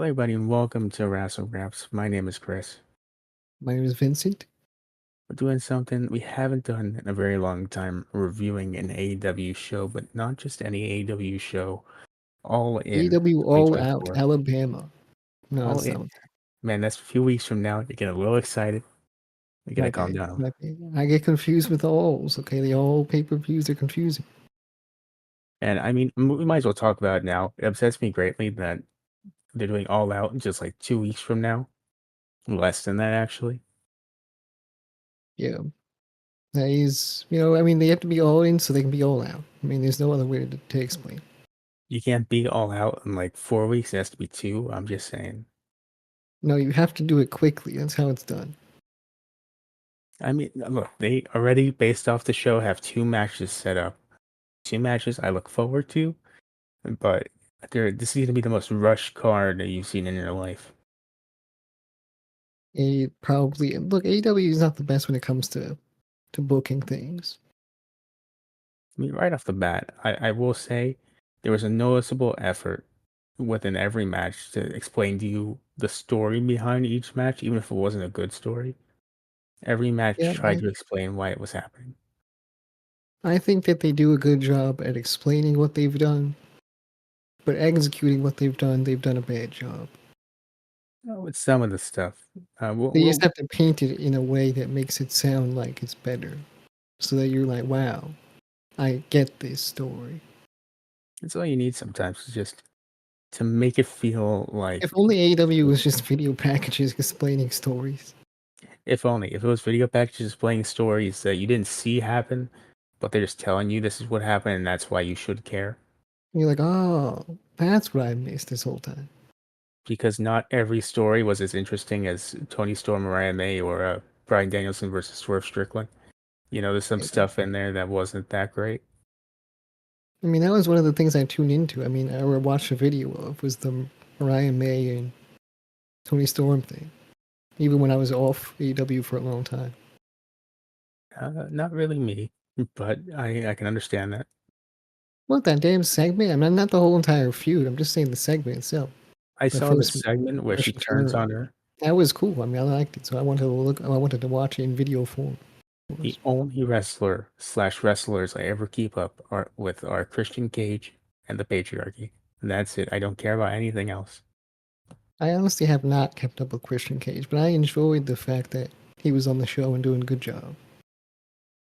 Hello, everybody, and welcome to Wrassle Graps. My name is Chris. My name is Vincent. We're doing something we haven't done in a very long time, reviewing an AEW show, but not just any AEW show, All In AEW All Out 2024. Alabama. No, All that's not In. what's Man, that's a few weeks from now. You're getting a little excited. You gotta my calm bad. down. My bad. I get confused with the alls. Okay, the all pay-per-views are confusing. And I mean, we might as well talk about it now. It upsets me greatly that they're doing All Out in just like 2 weeks from now. Less than that, actually. Yeah, that is. I mean, they have to be all in so they can be all out. I mean, there's no other way to explain. You can't be All Out in like 4 weeks. It has to be two. I'm just saying. No, you have to do it quickly. That's how it's done. I mean, look, they already, based off the show, have two matches set up. Two matches I look forward to, but this is going to be the most rushed card that you've seen in your life. It probably look. AEW is not the best when it comes to booking things. I mean, right off the bat, I will say there was a noticeable effort within every match to explain to you the story behind each match, even if it wasn't a good story. Every match Yeah, tried to explain why it was happening. I think that they do a good job at explaining what they've done, but executing what they've done a bad job. With some of the stuff, They just have to paint it in a way that makes it sound like it's better, so that you're like, "Wow, I get this story." it's all you need sometimes, is just to make it feel like. If only AEW was just video packages explaining stories. If only. If it was video packages playing stories that you didn't see happen, but they're just telling you this is what happened and that's why you should care. And you're like, "Oh, that's what I missed this whole time." Because not every story was as interesting as Tony Storm, Mariah May, or Bryan Danielson versus Swerve Strickland. There's some Yeah. stuff in there that wasn't that great. I mean, that was one of the things I tuned into. I mean, I watched a video of was the Mariah May and Tony Storm thing, even when I was off AEW for a long time. Not really me, but I can understand that. What, that damn segment? I mean, not the whole entire feud. I'm just saying the segment itself. I The saw the first segment where she Russian turns turnaround. on her. That was cool. I mean, I liked it, so I wanted to look. I wanted to watch it in video form. The only wrestler slash wrestlers I ever keep up are Christian Cage and the patriarchy. And that's it. I don't care about anything else. I honestly have not kept up with Christian Cage, but I enjoyed the fact that he was on the show and doing a good job.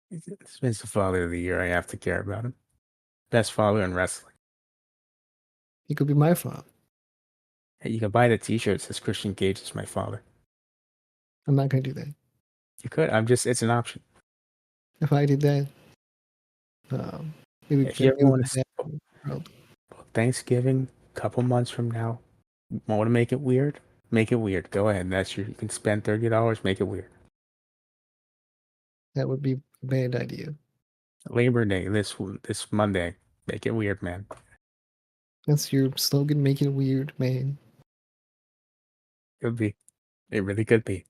It's Vince the Father of the Year. I have to care about him. Best father in wrestling. He could be my father. Hey, you can buy the T-shirt that says Christian Cage is my father. I'm not gonna do that. You could. It's an option. If I did that, um, If you ever it would want be to, bad. For the world. Thanksgiving, a couple months from now, want to make it weird? Make it weird. Go ahead. You can spend $30. Make it weird. That would be a bad idea. Labor Day this Monday. Make it weird, man. That's your slogan. Make it weird, man. Could be. It really could be.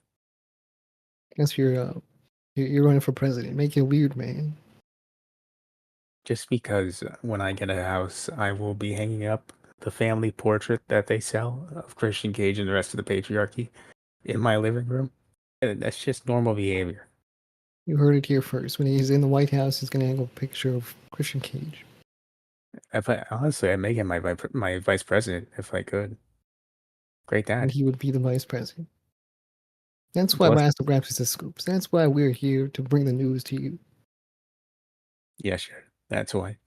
That's your you're running for president. Make it weird, man. Just because when I get a house, I will be hanging up the family portrait that they sell of Christian Cage and the rest of the patriarchy in my living room. And that's just normal behavior. You heard it here first. When he's in the White House, he's gonna hang a picture of Christian Cage. Honestly, I'd make him my vice president if I could. Great And dad. he would be the vice president. That's why Plus, Wrassle Graps is the scoops. That's why we're here to bring the news to you. yeah, sure. That's why.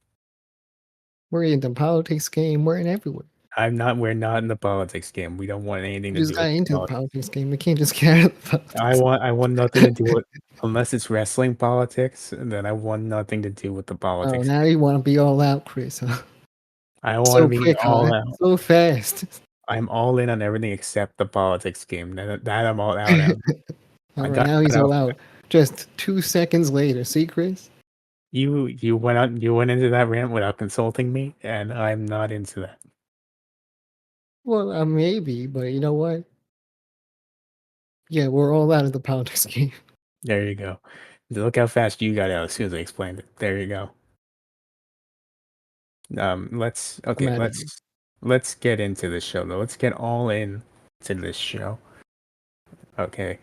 We're in the politics game. We're in everywhere. We're not in the politics game. We don't want anything We to just do got with into the politics. politics game. We can't just get out of the politics. I want nothing to do with, unless it's wrestling politics, then I want nothing to do with the Oh, politics. now you want to be all out, Chris, huh? I want to So be quick, all huh? out. So fast. I'm all in on everything except the politics game. That I'm all out on. All I right, got now he's out. all out. Just 2 seconds later. See, Chris? You went into that rant without consulting me, and I'm not into that. Well, maybe, but you know what? Yeah, we're all out of the politics game. There you go. Look how fast you got out as soon as I explained it. There you go. I'm Okay, out of here. let's get into the show though. Let's get all in to this show. Okay,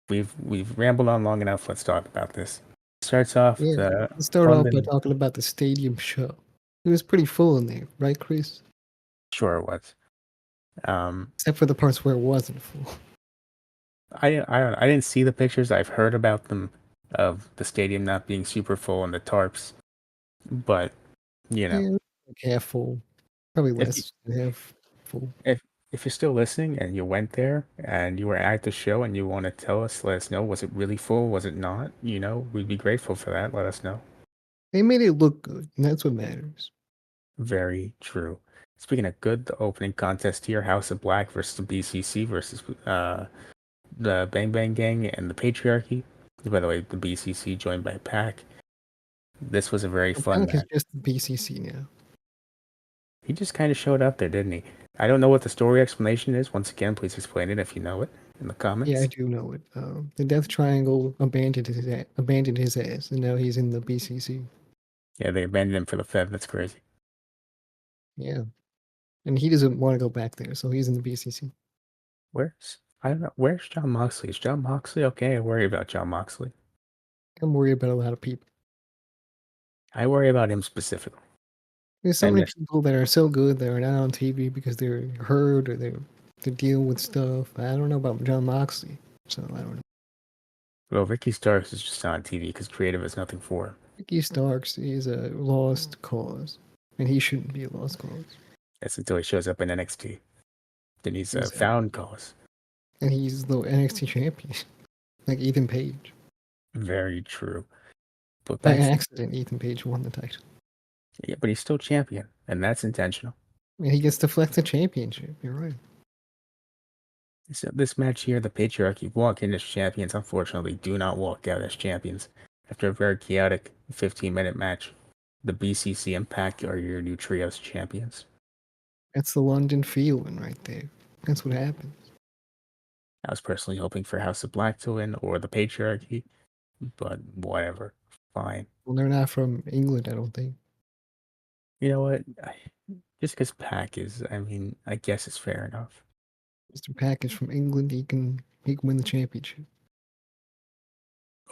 we've rambled on long enough. Let's talk about this. Starts off Yeah. the Let's start off by London. talking about the stadium show. It was pretty full in there, right, Chris? Sure, it was. Um, Except for the parts where it wasn't full. I didn't see the pictures. I've heard about them of the stadium not being super full and the tarps, but you know, Yeah, like half full. Probably if you, less than half full. if if you're still listening and you went there and you were at the show and you want to tell us, let us know. Was it really full? Was it not? You know, we'd be grateful for that. Let us know. They made it look good, and that's what matters. Very true. Speaking of good, the opening contest here, House of Black versus the BCC versus the Bang Bang Gang and the Patriarchy. By the way, the BCC joined by Pac. This was a very So fun Panic is match. just the BCC now. He just kind of showed up there, didn't he? I don't know what the story explanation is. Once again, please explain it if you know it in the Yeah, I comments. do know it. The Death Triangle abandoned his ass, and now he's in the BCC. Yeah, they abandoned him for the Fed. That's crazy. Yeah, and he doesn't want to go back there, so he's in the BCC. I don't know. Where's John Moxley? Is John Moxley okay? I worry about John Moxley. I'm worried about a lot of people. I worry about him specifically. There's so And many if, people that are so good that are not on TV because they're hurt or they're dealing with stuff. I don't know about John Moxley, so I don't know. well, Ricky Starks is just on TV because creative is nothing for him. Ricky Starks is a lost cause, and he shouldn't be a lost cause. That's until he shows up in NXT. Then he's a Exactly. found cause. And he's the NXT champion, like Ethan Page. Very true. But By that's accident, Ethan Page won the title. yeah, but he's still champion, and that's intentional. And he gets to flex the championship. You're right. So this match here, the Patriarchy walk in as champions. Unfortunately, do not walk out as champions after a very chaotic 15-minute match. The BCC and Pac are your new trios champions. That's the London feeling right there. That's what happens. I was personally hoping for House of Black to win or the Patriarchy, but whatever. Fine. Well, they're not from England, I don't think. You know what? Just because Pac is, I mean, I guess it's fair enough. Mr. Pack is from England. He can win the championship.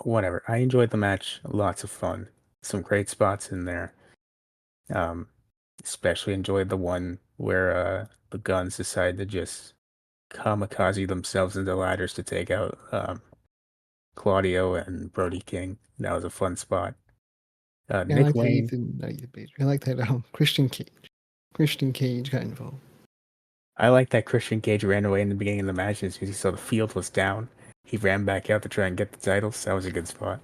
Whatever. I enjoyed the match. Lots of fun. Some great spots in there. Um, Especially enjoyed the one where the Guns decide to just kamikaze themselves into ladders to take out Claudio and Brody King. That was a fun spot. Yeah, I Nick like that Wayne. Not Ethan Page. I like that Christian Cage. Christian Cage got involved. I like that Christian Cage ran away in the beginning of the match as soon as he saw the field was down. He ran back out to try and get the titles. That was a good spot.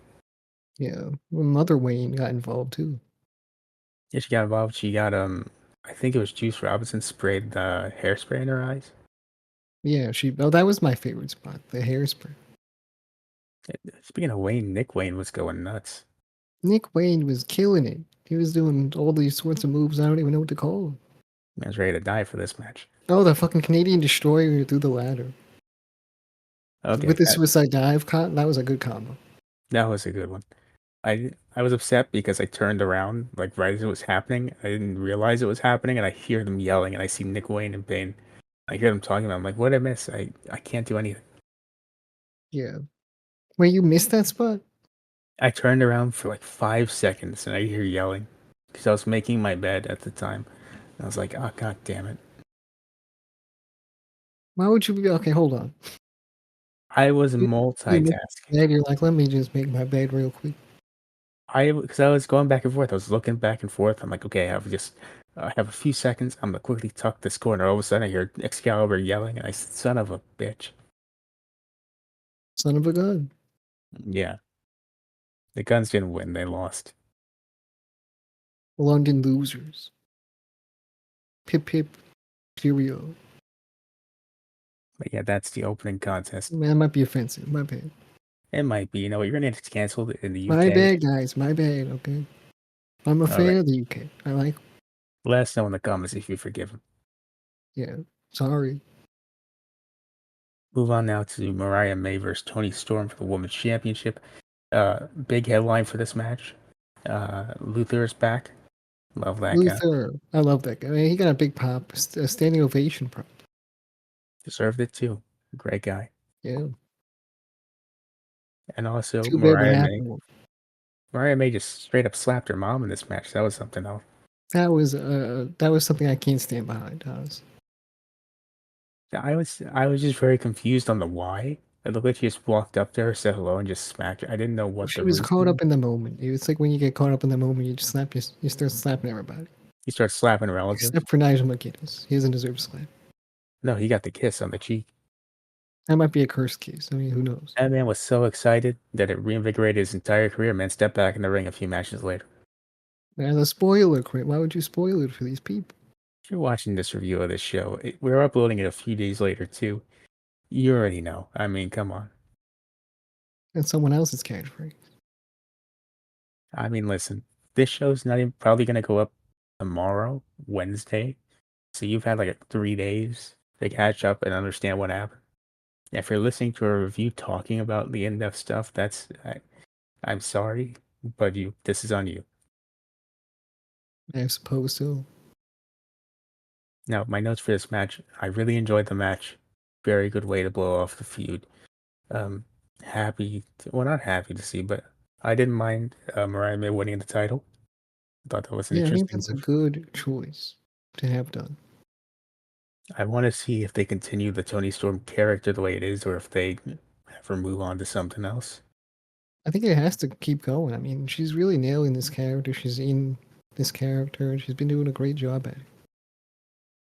Yeah, well, Mother Wayne got involved too. Yeah, she got involved. She got I think it was Juice Robinson sprayed the hairspray in her eyes. Yeah, Oh, that was my favorite spot. The hairspray. Speaking of Wayne, Nick Wayne was going nuts. Nick Wayne was killing it. He was doing all these sorts of moves. I don't even know what to call them. I was ready to die for this match. Oh, the fucking Canadian Destroyer through the ladder with Okay, the suicide dive. That was a good combo. that was a good one. I was upset because I turned around like right as it was happening. I didn't realize it was happening, and I hear them yelling, and I see Nick Wayne in pain. I hear them talking about. I'm like, what did I miss? I can't do anything. Yeah. Wait, you missed that spot? I turned around for like 5 seconds, and I hear yelling because I was making my bed at the time. And I was like, oh god damn it! Why would you be okay? Hold on. I was You make multitasking. bed, you're like, let me just make my bed real quick. Because I was going back and forth. I was looking back and forth. I'm like, okay, I have a few seconds. I'm gonna quickly tuck this corner. All of a sudden, I hear Excalibur yelling, and I said, son of a bitch. Son of a gun. Yeah, the Guns didn't win. They lost. London losers. Pip pip. Cheerio. But yeah, that's the opening contest. Man, that might be offensive. My bad. It might be. You know, you're gonna get canceled in the My UK. bad, guys. My bad. Okay. I'm a All fan right. of the UK. I like. Let us know in the comments if you forgive him. Yeah. Sorry. Move on now to Mariah May versus Toni Storm for the Women's Championship. Big headline for this match. Luther is back. Love that guy. Luther. I love that guy. I mean, he got a big pop, a standing ovation. Probably. Deserved it too. Great guy. Yeah. And also Too bad what Mariah May. happened. Mariah May just straight up slapped her mom in this match. That was something else. That was something I can't stand behind. Honestly. I was just very confused on the why. It looked like she just walked up to her, said hello, and just smacked her. I didn't know Well, what she the was caught reason. up in the moment. It's like when you get caught up in the moment, you start slapping everybody. He starts slapping relatives. Except for Nigel McGuinness. He doesn't deserve a slap. No, he got the kiss on the cheek. That might be a cursed case. I mean, who knows? That man was so excited that it reinvigorated his entire career. Man stepped back in the ring a few matches later. As a spoiler, Crit, why would you spoil it for these people? If you're watching this review of this show, we're uploading it a few days later too. You already know. I mean, come on. That's someone else's catchphrase. I mean, listen. This show's not even probably gonna go up tomorrow, Wednesday. So you've had like 3 days to catch up and understand what happened. If you're listening to a review talking about the in-depth stuff, I'm sorry, but this is on you. I suppose so. Now, my notes for this match, I really enjoyed the match. Very good way to blow off the feud. Um, well, not happy to see, but I didn't mind Mariah May winning the title. I thought that was an Yeah, I think interesting that's a move. good choice to have done. I want to see if they continue the Tony Storm character the way it is, or if they have her move on to something else. I think it has to keep going. I mean, she's really nailing this character. She's in this character, and she's been doing a great job at it.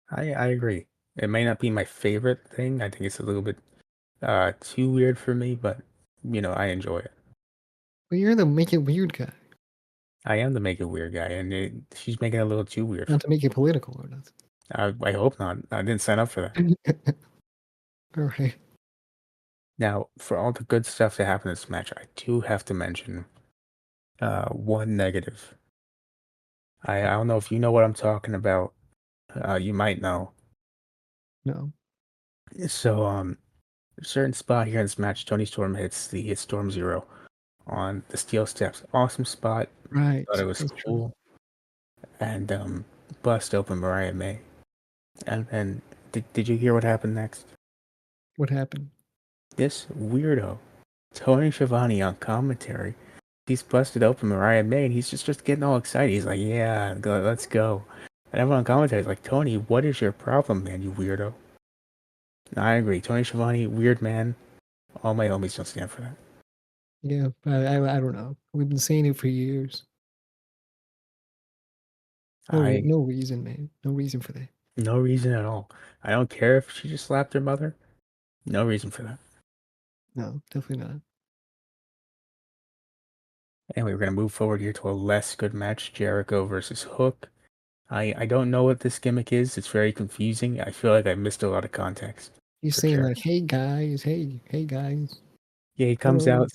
I agree. It may not be my favorite thing. I think it's a little bit too weird for me, but I enjoy it. But you're the make it weird guy, I am the make it weird guy, and she's making it a little too weird not for to make it political or nothing. me. I hope not. I didn't sign up for that. All right. Now, for all the good stuff that happened in this match, I do have to mention one negative. I don't know if you know what I'm talking about. You might know. No. So, a certain spot here in this match, Tony Storm hits Storm Zero on the steel steps. Awesome spot. Thought Right. it was That's true. cool. And bust open Mariah May. And then, did you hear what happened next? What happened? This weirdo, Tony Schiavone on commentary, he's busted open Mariah May, and he's just getting all excited. He's like, "Yeah, let's go." And everyone on commentary is like, "Tony, what is your problem, man? You weirdo." And I agree. Tony Schiavone, weird man. All my homies don't stand for that. Yeah, I don't know. We've been saying it for years. I No reason, man. No reason for that. No reason at all. I don't care if she just slapped her mother. No reason for that. No, definitely not. Anyway, we're gonna move forward here to a less good match: Jericho versus Hook. I don't know what this gimmick is. It's very confusing. I feel like I missed a lot of context He's for saying Jericho. like, "Hey guys, hey guys, Yeah, he hello,"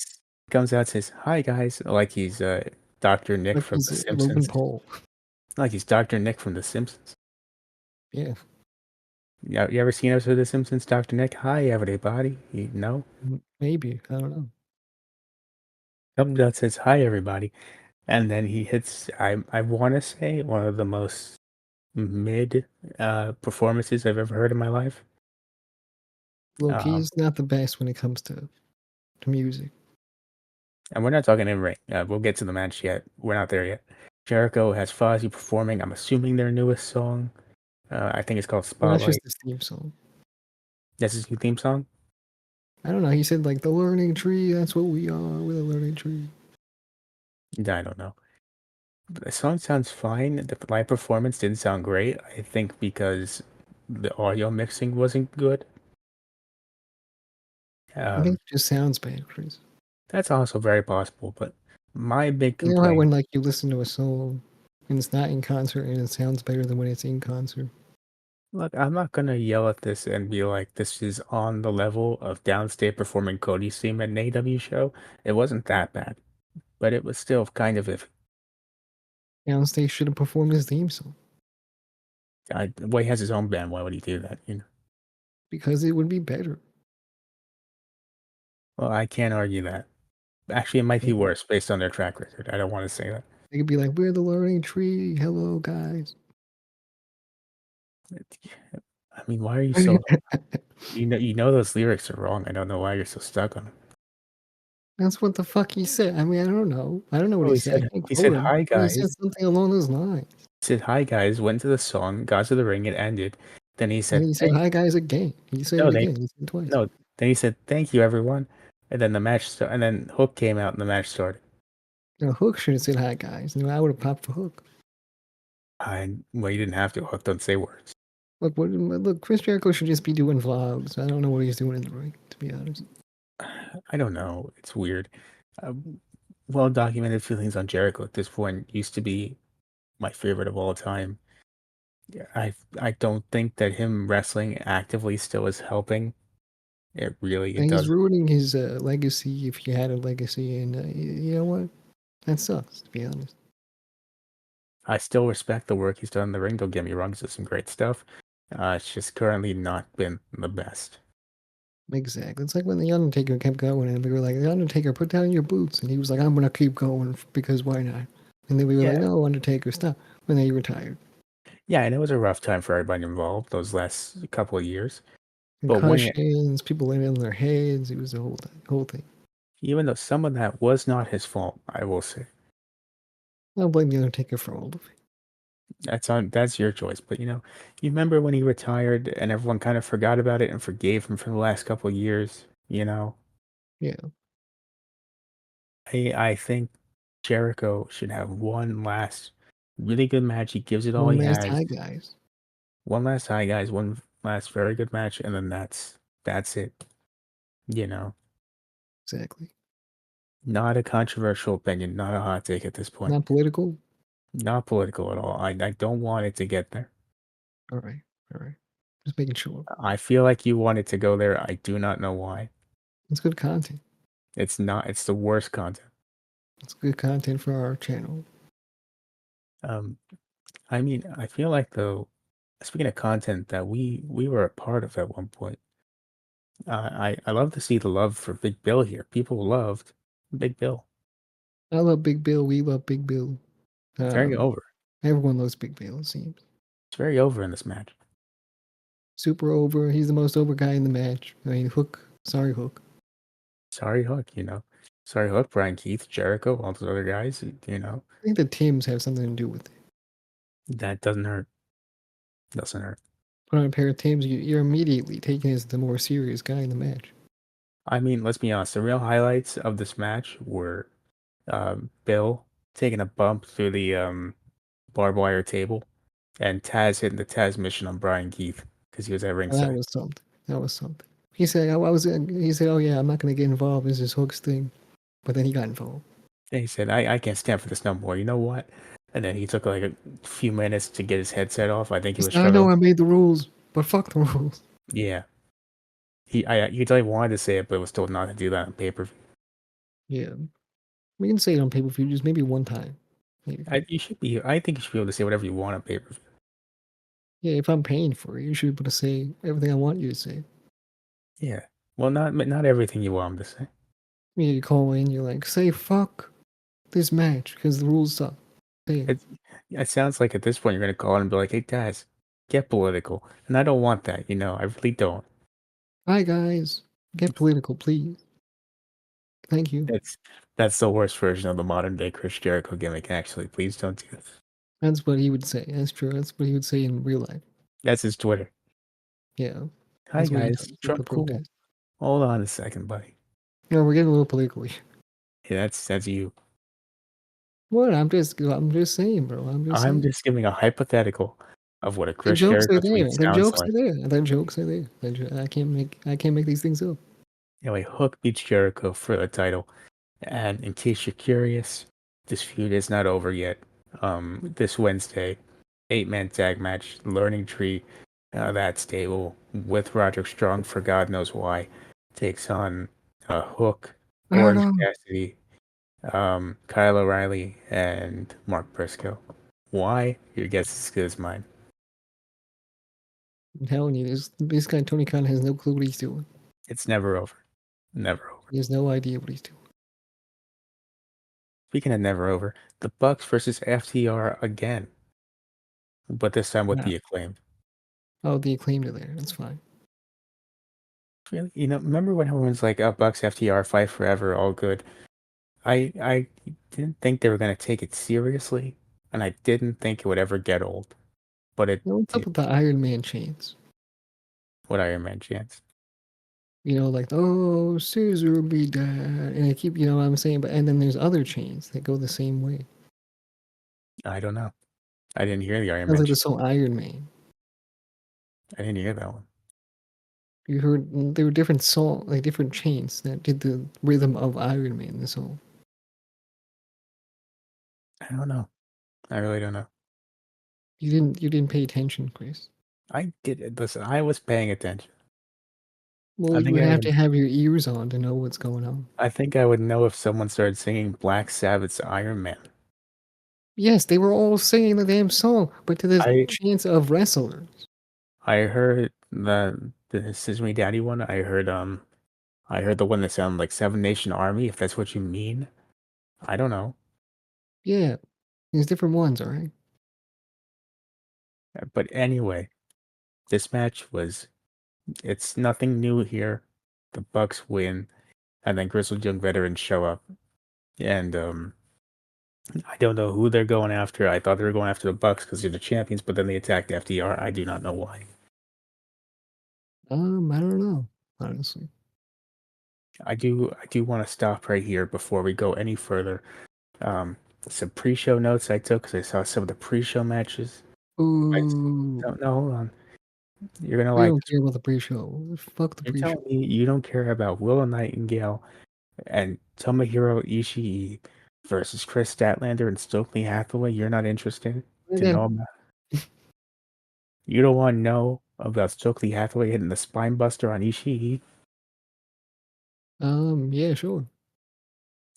comes out, says, "Hi guys," like he's Dr. Nick like from he's The Logan Simpsons. Paul. Like he's Dr. Nick from The Simpsons. Yeah, Yeah, you ever seen an episode of The Simpsons, Dr. Nick? Hi everybody. No? maybe I don't know. Comes out, says, "Hi everybody," and then he hits. I want to say one of the most mid performances I've ever heard in my life. Loki Um, is not the best when it comes to music. and we're not talking in ring. We'll get to the match yet. We're not there yet. Jericho has Fozzy performing. I'm assuming their newest song. I think it's called Well, that's just Spotlight. his theme song. That's his new theme song. I don't know. He said like the learning tree. That's what we are. We're the learning tree. I don't know. The song sounds fine. The live performance didn't sound great. I think because the audio mixing wasn't good. I think Um, it just sounds bad, Chris. that's also very possible. But my big You know how complaint. when like you listen to a song and it's not in concert and it sounds better than when it's in concert. Look, I'm not gonna yell at this and be like, this is on the level of Downstate performing Cody's theme at an AEW show. It wasn't that bad, but it was still kind of if Downstage should have performed his theme song well, he has his own band. Why would he do that? because it would be better. Well, I can't argue that. Actually, it might be Yeah. worse based on their track record. I don't want to say that. They could be like, "We're the learning tree. Hello, guys." I mean, why are you so you know those lyrics are wrong. I don't know why you're so stuck on them. That's what the fuck he said. I mean, I don't know. I don't know what Oh, he said. I can't he quote said, him, "Hi, but he said guys." something along those lines. He said, "Hi, guys," went to the song, got to the ring, it ended. Then he And said, he said, "Thank." "Hi, guys," again. He said No, it they again. He said it twice. no. Then he said, "Thank you, everyone." And then the match started, and then Hook came out and the match started. Now, Hook should have said, "Hi, guys." I would have popped for Hook. Well, you didn't have to. Hook don't say words. Look, Chris Jericho should just be doing vlogs. I don't know what he's doing in the ring, to be honest. I don't know. It's weird. Uh, well documented feelings on Jericho at this point used to be my favorite of all time. Yeah, I don't think that him wrestling actively still is helping. It And he's does. ruining his legacy if he had a legacy. And you know what? That sucks, to be honest. I still respect the work he's done in the ring. Don't get me wrong, he's done some great stuff. It's just currently not been the best. Exactly. It's like when The Undertaker kept going, and we were like, "The Undertaker, put down your boots." And he was like, "I'm going to keep going because why not?" And then we were Yeah, like, "No, Undertaker, stop." And then he retired. yeah, and it was a rough time for everybody involved those last couple of years. But Concussions, people laying on their heads. It was the whole thing. even though some of that was not his fault, I will say I don't blame The Undertaker for all of it. that's your choice. But you remember when he retired and everyone kind of forgot about it and forgave him for the last couple of years. Yeah. I think Jericho should have one last really good match. He gives it all One he last has. high, guys. One last high, guys. One last very good match, and then that's it. You know, Exactly. not a controversial opinion, not a hot take at this point. Not political. Not political at all. I don't want it to get there. All right. All right. Just making sure. I feel like you want it to go there. I do not know why. It's good content. It's not. It's the worst content. It's good content for our channel. Um, I mean, I feel like though, speaking of content that we were a part of at one point. I love to see the love for Big Bill here. People loved Big Bill. I love Big Bill. We love Big Bill. It's very over. Everyone loves Big Bill, it seems. It's very over in this match. Super over. He's the most over guy in the match. I mean, Hook. Sorry, Hook. Sorry, Hook. Sorry, Hook, Brian Keith, Jericho, all those other guys. I think the Tims have something to do with it. That doesn't hurt. Doesn't hurt. Put on a pair of Tims, you're immediately taken as the more serious guy in the match. I mean, let's be honest. The real highlights of this match were Bill taking a bump through the barbed wire table and Taz hitting the Taz mission on Brian Keith because he was at And that ringside. was something. That was something. He said, he said, "Oh yeah, I'm not gonna get involved. This is Hook's thing," but then he got involved. And he said, I can't stand for this no more. You know what? And then he took like a few minutes to get his headset off. I think he He was said, "I know struggling. I made the rules, but fuck the rules." Yeah. You could tell he wanted to say it, but was told not to do that on pay-per-view. Yeah, we can say it on pay per view, just maybe one time. Maybe. I think you should be able to say whatever you want on pay-per-view. Yeah, if I'm paying for it, you should be able to say everything I want you to say. Yeah. Well, not everything you want him to say. You call in, you're like, "Say fuck this match because the rules suck." Say it. It sounds like at this point you're gonna call in and be like, "Hey guys, get political," and I don't want that. I really don't. Hi guys, get political, please. Thank you. That's the worst version of the modern day Chris Jericho gimmick. Actually, please don't do this. That's what he would say. That's true. That's what he would say in real life. That's his Twitter. Yeah, Hi that's what he guys, does with the Trump cool. protest. Hold on a second, buddy. No, we're getting a little political here. Yeah, that's you. What? I'm just saying, bro. I'm just I'm saying. just giving a hypothetical of what a The Chris jokes Jericho are tweet there. The sounds jokes like. are there. The jokes are there. I can't make these things up. Anyway, Hook beats Jericho for the title. And in case you're curious, this feud is not over yet. This Wednesday, 8-man tag match, Learning Tree, that stable with Roderick Strong for God knows why, takes on Hook, I don't Orange know. Cassidy, Kyle O'Reilly, and Mark Briscoe. Why? Your guess is as good as mine. I'm telling you, this guy Tony Khan has no clue what he's doing. It's never over. Never over. He has no idea what he's doing. Speaking of never over, the Bucks versus FTR again, but this time with Nah. the Acclaim. Oh, the Acclaimed are there. That's fine. Really, remember when everyone's like, "Oh, Bucks FTR fight forever, all good." I didn't think they were gonna take it seriously, and I didn't think it would ever get old, but it Now, what's up did. with the Iron Man chains? What Iron Man chance? You know, like, oh, Caesar be dead. And I keep, you know what I'm saying? But and then there's other chains that go the same way. I don't know. I didn't hear the Iron Sounds Man. like the song Iron Man. I didn't hear that one. You heard there were different song, like different chains that did the rhythm of Iron Man. The song. I don't know. I really don't know. You didn't pay attention, Chris. I did listen. I was paying attention. Well, I you think would I have would. to have your ears on to know what's going on. I think I would know if someone started singing Black Sabbath's Iron Man. Yes, they were all singing the damn song, but to the I chants of wrestlers. I heard the Scissor Daddy one. I heard the one that sounded like Seven Nation Army. If that's what you mean, I don't know. Yeah, there's different ones, all right? But anyway, this match was. It's nothing new here. The Bucks win, and then Grizzled Young Veterans show up, and I don't know who they're going after. I thought they were going after the Bucks because they're the champions, but then they attacked FDR. I do not know why. I don't know, honestly. I do want to stop right here before we go any further. Um, some pre-show notes I took because I saw some of the pre-show matches. I Ooh, don't know. Hold on. You're gonna we like don't this. care about the pre-show. Fuck the You're pre-show. telling me you don't care about Willow Nightingale and Tomohiro Ishii versus Chris Statlander and Stokely Hathaway? You're not interested to know about. You don't want to know about Stokely Hathaway hitting the spine buster on Ishii? Yeah, sure.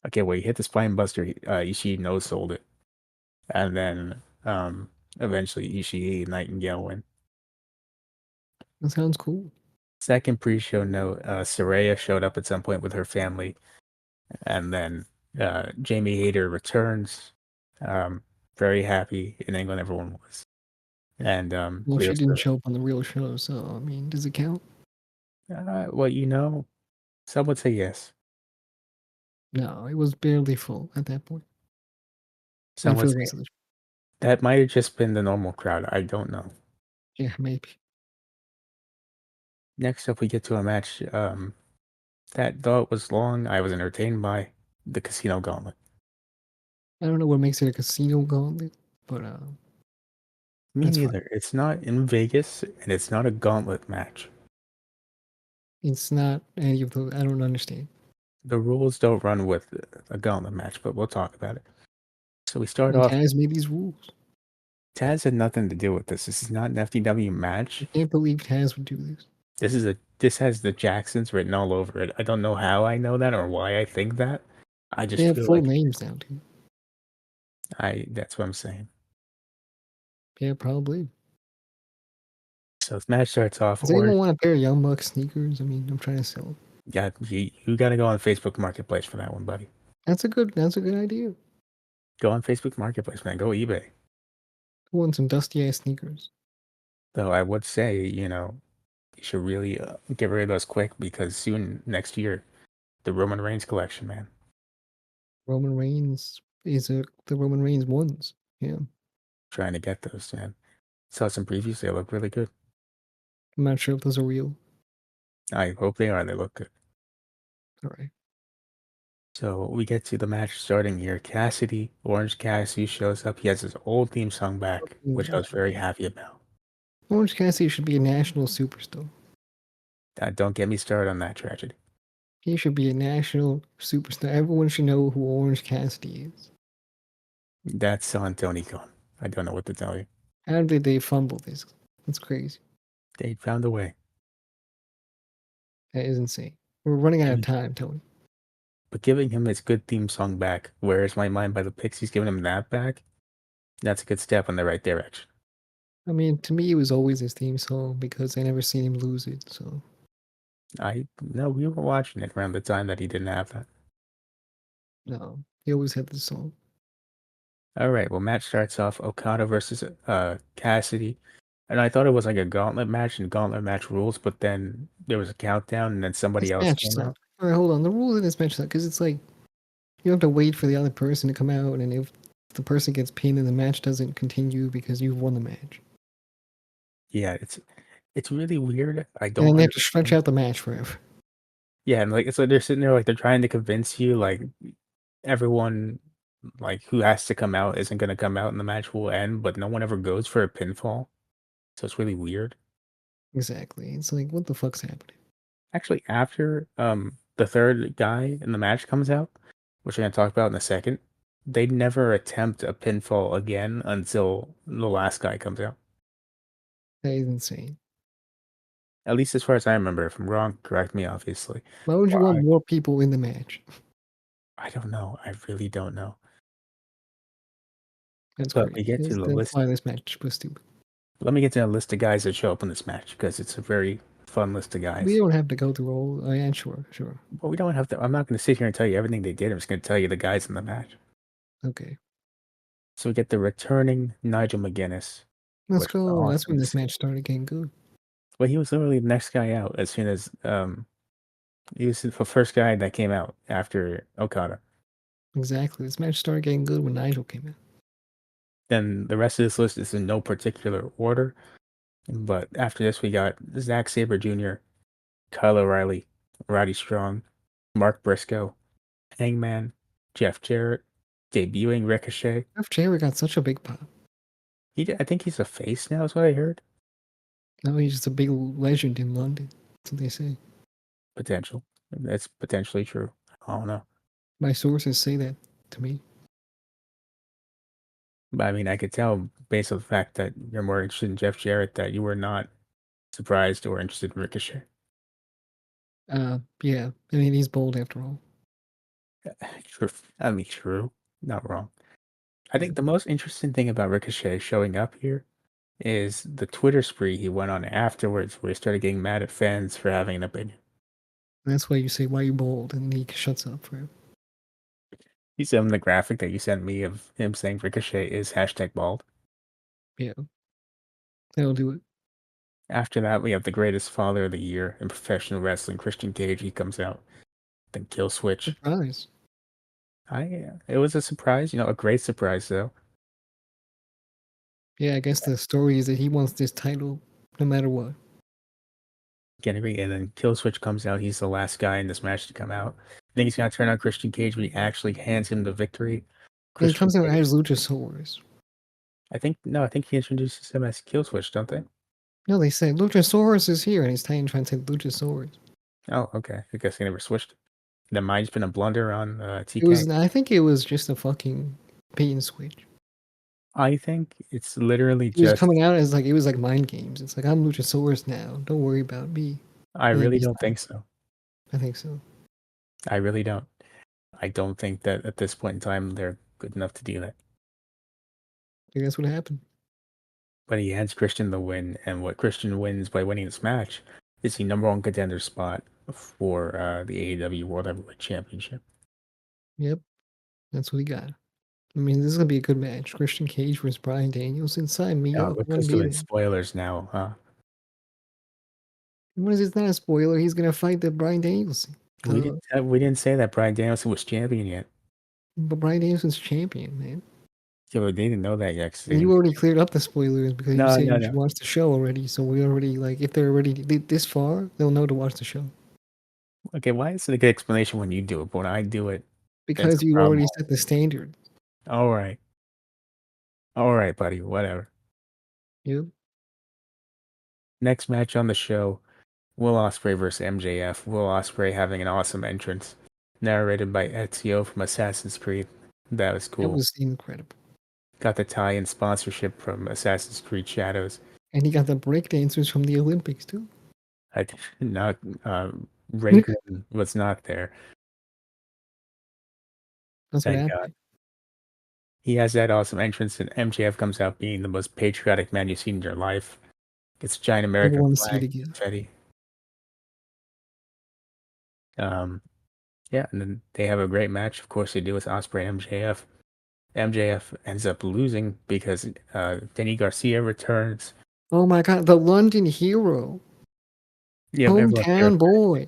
Okay, well, he hit the spine buster. Ishii no sold it, and then eventually Ishii Nightingale win. That sounds cool. Second pre-show note: Saraya showed up at some point with her family, and then Jamie Hayter returns. Um, very happy in England, everyone was, and Well, Leo she didn't Saraya. show up on the real show, so I mean, does it count? Well, some would say yes. No, it was barely full at that point. Some And for would the say rest of the that might have just been the normal crowd. I don't know. yeah, maybe. Next up, we get to a match that, though it was long, I was entertained by the Casino Gauntlet. I don't know what makes it a casino gauntlet, but Me that's fine. neither. It's not in Vegas, and it's not a gauntlet match. It's not any of those. I don't understand. The rules don't run with a gauntlet match, but we'll talk about it. So we start And off. Taz made these rules. Taz had nothing to do with this. This is not an FTW I match. can't believe Taz would do this. This has the Jacksons written all over it. I don't know how I know that or why I think that. I They just have feel full like names now, too. I that's what I'm saying. Yeah, probably. So this match starts off Does anyone orange. want a pair of Young Bucks sneakers? I mean, I'm trying to sell them. Yeah, you got to go on Facebook Marketplace for that one, buddy. That's a good idea. Go on Facebook Marketplace, man. Go eBay. I want some dusty ass sneakers. Though I would say, you should really get rid of those quick because soon next year, the Roman Reigns collection, man. Roman Reigns the Roman Reigns ones. Yeah. Trying to get those, man. Saw some previews. They look really good. I'm not sure if those are real. I hope they are. They look good. All right. So we get to the match starting here. Orange Cassidy shows up. He has his old theme song back, which I was very happy about. Orange Cassidy should be a national superstar. Don't get me started on that tragedy. He should be a national superstar. Everyone should know who Orange Cassidy is. That's on Tony Khan. I don't know what to tell you. How did they fumble this? That's crazy. They found a way. That is insane. We're running out of Giving, time, Tony. but giving him his good theme song back, Where's My Mind by the Pixies, giving him that back, that's a good step in the right direction. I mean, to me, it was always his theme song because I never seen him lose it. So I know we were watching it around the time that he didn't have that. No, he always had this song. All right, well, match starts off Okada versus Cassidy, and I thought it was like a gauntlet match and gauntlet match rules, but then there was a countdown and then somebody This else match came out. sucked. All right, hold on. The rules of this match suck because it's like you have to wait for the other person to come out, and if the person gets pinned, then the match doesn't continue because you've won the match, Yeah, it's really weird. I and don't then they have to stretch understand. out the match forever. Yeah, and like it's like they're sitting there like they're trying to convince you like everyone like who has to come out isn't gonna come out and the match will end, but no one ever goes for a pinfall. So it's really weird. Exactly. It's like what the fuck's happening? Actually, after the third guy in the match comes out, which I'm gonna talk about in a second, they never attempt a pinfall again until the last guy comes out. That is insane. At least as far as I remember. If I'm wrong, correct me, obviously. Why would you Well, want more people in the match? I don't know. I really don't know. That's But crazy. we get to the That's list. why this match was stupid. Let me get to a list of guys that show up in this match because it's a very fun list of We guys. don't have to go through all. Oh, yeah, sure, sure. But we don't have to. I'm not going to sit here and tell you everything they did. I'm just going to tell you the guys in the match. Okay, So we get the returning Nigel McGuinness, let's which is go. That's awesome when to this see. match started getting good. But he was literally the next guy out as soon as he was the first guy that came out after Okada. Exactly. This match started getting good when Nigel came in. Then the rest of this list is in no particular order. But after this, we got Zack Sabre Jr., Kyle O'Reilly, Roddy Strong, Mark Briscoe, Hangman, Jeff Jarrett, debuting Ricochet. Jeff Jarrett got such a big pop. I think he's a face now, is what I heard. Now he's just a big legend in London. That's what they say. Potential. That's potentially true. I don't know. My sources say that to me. But I mean, I could tell based on the fact that you're more interested in Jeff Jarrett that you were not surprised or interested in Ricochet. Yeah. I mean, he's bold after all. True. I mean, true. Not wrong. I Yeah. think the most interesting thing about Ricochet showing up here is the Twitter spree he went on afterwards, where he started getting mad at fans for having an opinion. And that's why you say, why you bold? And he shuts up for him. You sent him the graphic that you sent me of him saying Ricochet is hashtag bald. Yeah. That'll do it. After that, we have the greatest father of the year in professional wrestling, Christian Cage. He comes out. Then Kill Switch. Surprise. It was a surprise, a great surprise though. Yeah, I guess the story is that he wants this title no matter what. And then Kill Switch comes out. He's the last guy in this match to come out. I think he's gonna turn on Christian Cage, but he actually hands him the victory. And he Christian comes out Cage. as Luchasaurus. I think he introduces him as Kill Switch, don't they? No, they say Luchasaurus is here, and he's trying to say Luchasaurus. Oh, okay. I guess they never switched. That might have been a blunder on It TK. was. I think it was just a fucking bait and switch. I think it's literally He was just. coming out as like it was like mind games. It's like I'm Luchasaurus now. Don't worry about me. I And then really he's don't not. think so. I think so. I really don't. I don't think that at this point in time they're good enough to do that. I think that's what happened. But he hands Christian the win, and what Christian wins by winning this match is the number one contender spot for the AEW World Heavyweight Championship. Yep, that's what he got. I mean, this is gonna be a good match. Christian Cage versus Brian Danielson. Sign me Oh, up. we're I want to just be doing there. spoilers now, huh? What is it's not a spoiler? He's gonna fight the Brian Danielson. We didn't say that Brian Danielson was champion yet. But Brian Danielson's champion, man. Yeah, but they didn't know that yet. 'Cause they And you didn't. already cleared up the spoilers because you No, said no, you no. should watch the show already. So we already like if they're already this far, they'll know to watch the show Okay, why is it a good explanation when you do it, but when I do it, it's because a you problem. already set the standard. All right, buddy. Whatever. Yep, Next match on the show: Will Ospreay versus MJF. Will Ospreay having an awesome entrance, narrated by Ezio from Assassin's Creed. That was that cool. was incredible. Got the tie-in sponsorship from Assassin's Creed Shadows. And he got the break dancers from the Olympics too. I did not. Reagan was not there. That's what Thank God. happened. He has that awesome entrance, and MJF comes out being the most patriotic man you've seen in your life. Gets a giant Never American want to see it flag, again. confetti. Um, Yeah, and then they have a great match. Of course, they do with Osprey and MJF. MJF ends up losing because Danny Garcia returns. Oh my god, the London hero, Yeah, hometown boy.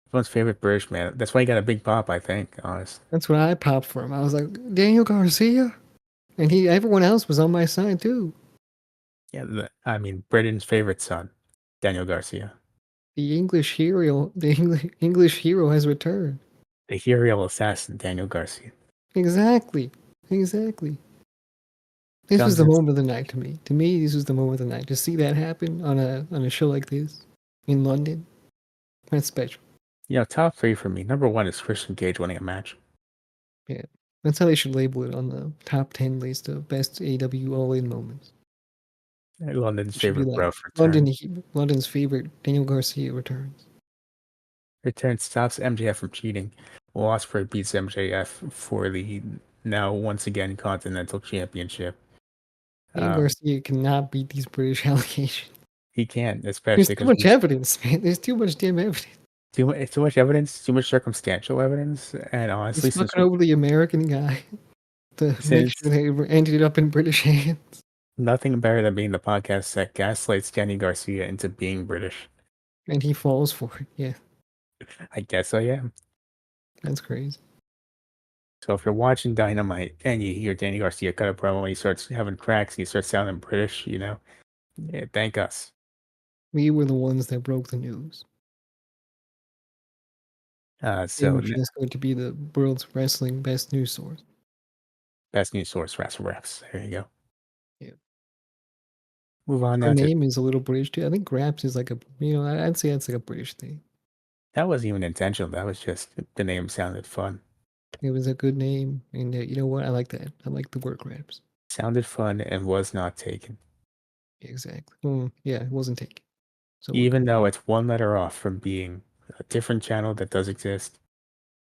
everyone's favorite British man. That's why he got a big pop, I think. Honestly, That's what I popped for him. I was like, Daniel Garcia, and everyone else was on my side too. yeah. I mean, Britain's favorite son, Daniel Garcia, The English hero has returned. the hero assassin, Daniel Garcia, Exactly, exactly. This was comes the in. moment of the night to me. To me, this was the moment of the night. To see that happen on a show like this in London, that's special. Top three for me. Number one is Christian Cage winning a match. Yeah, that's how they should label it on the top 10 list of best AW All In moments. London's It should be favorite like growth return. London's favorite Daniel Garcia returns. Return stops MJF from cheating. Ospreay beats MJF for the now once again Continental Championship. Daniel Um, Garcia cannot beat these British allegations. he can't, There's especially too because much evidence, man. There's too much damn evidence. too much evidence, too much circumstantial evidence, and He's honestly, fucking over the American guy to make since sure they ended up in British hands. nothing better than being the podcast that gaslights Danny Garcia into being British. And he falls for it. Yeah, I guess I am. that's crazy. So if you're watching Dynamite and you hear Danny Garcia cut a promo and he starts having cracks, he starts sounding British, yeah, thank us. We were the ones that broke the news. So Image is going to be the world's wrestling best news source. best news source, Wrassle Graps. There you go. Yeah. Move on Her now to name is a little British too. I think Graps is like I'd say that's like a British thing. that wasn't even intentional. That was just the name sounded fun. It was a good name, and you know what? I like that. I like the word Graps. Sounded fun and was not taken. Exactly. Yeah, it wasn't taken, so we're good. Even though it's one letter off from being a different channel that does exist,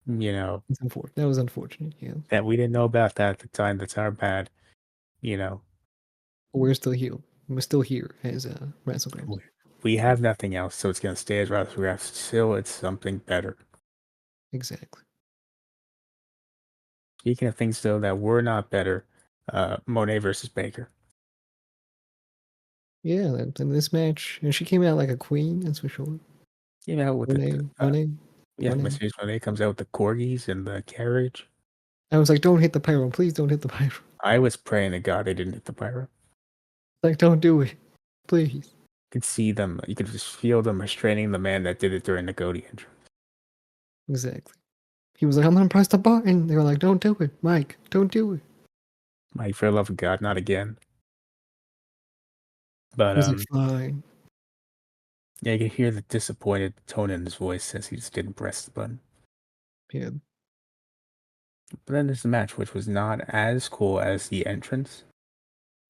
you know, It's unfortunate. That was unfortunate. Yeah, that we didn't know about that at the time. That's our bad. You know, but we're still here. We're still here as Wrassle we Graps. we have nothing else, so it's going to stay as Wrassle Graps. Still, it's something better. Exactly. Speaking of things, though, that were not better, Monet versus Baker. Yeah, and this match, and she came out like a queen. That's for sure. Came out with Monet, Monet, yeah, Monet. Mercedes Monet comes out with the corgis and the carriage. I was like, don't hit the pyro. Please don't hit the pyro. I was praying to God they didn't hit the pyro. Like, don't do it. Please. You could see them. You could just feel them restraining the man that did it during the Cody intro. Exactly. He was like, I'm gonna press the button. They were like, don't do it, Mike. Don't do it. Mike, for the love of God, not again. He But was like, fine. yeah, you can hear the disappointed tone in his voice as he just didn't press the button. Yeah. But then there's the match, which was not as cool as the entrance,